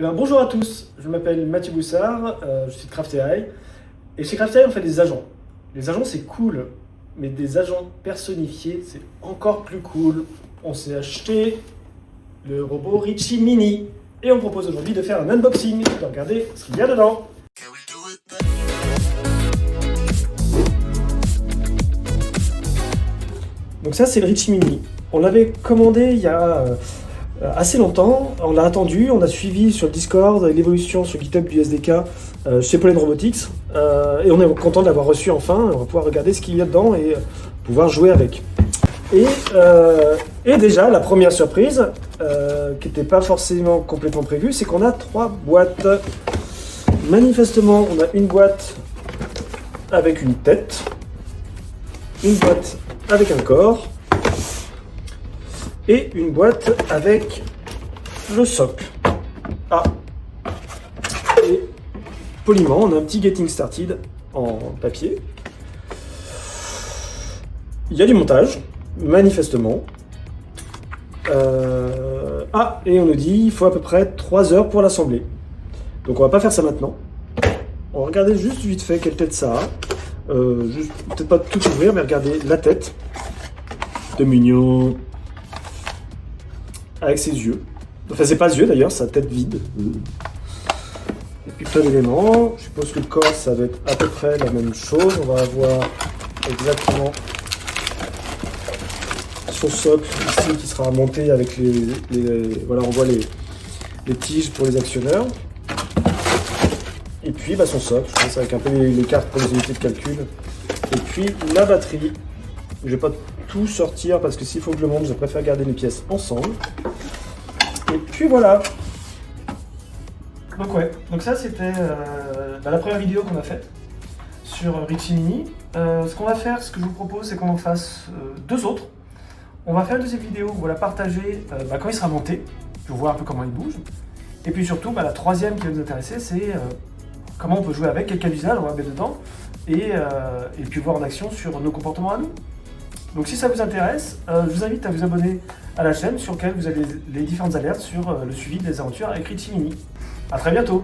Bonjour à tous, je m'appelle Mathieu Boussard, je suis de Craft.ai et chez Craft.ai on fait des agents. Les agents c'est cool, mais des agents personnifiés c'est encore plus cool. On s'est acheté le robot Richie Mini et on propose aujourd'hui de faire un unboxing, de regarder ce qu'il y a dedans. Donc ça c'est le Richie Mini. On l'avait commandé il y a assez longtemps, on l'a attendu, on a suivi sur le Discord l'évolution sur GitHub du SDK chez Pollen Robotics et on est content de l'avoir reçu enfin. On va pouvoir regarder ce qu'il y a dedans et pouvoir jouer avec. Et déjà la première surprise qui n'était pas forcément complètement prévue, c'est qu'on a 3 boîtes. Manifestement on a une boîte avec une tête, une boîte avec un corps et une boîte avec le socle. Ah, et poliment, on a un petit Getting Started en papier. Il y a du montage, manifestement. Et on nous dit il faut à peu près 3 heures pour l'assembler. Donc on va pas faire ça maintenant. On va regarder juste vite fait quelle tête ça a. Peut-être pas tout ouvrir, mais regardez la tête. C'est mignon. Avec ses yeux. Enfin, c'est pas yeux d'ailleurs, sa tête vide. Et puis plein d'éléments. Je suppose que le corps, ça va être à peu près la même chose. On va avoir exactement son socle ici qui sera monté avec voilà, on voit les tiges pour les actionneurs. Et puis son socle, je pense, avec un peu les cartes pour les unités de calcul. Et puis la batterie. Je vais pas tout sortir parce que s'il faut que je le monte, je préfère garder les pièces ensemble. Et puis voilà. Donc ça c'était la première vidéo qu'on a faite sur Richie Mini. Ce qu'on va faire, ce que je vous propose, c'est qu'on en fasse 2 autres. On va faire une deuxième vidéo où on va la partager quand il sera monté, pour voir un peu comment il bouge. Et puis surtout, la troisième qui va nous intéresser, c'est comment on peut jouer avec, quel cas d'usage on va mettre dedans, et puis voir en action sur nos comportements à nous. Donc si ça vous intéresse, je vous invite à vous abonner à la chaîne sur laquelle vous avez les différentes alertes sur le suivi des aventures avec Richie Mini. A très bientôt!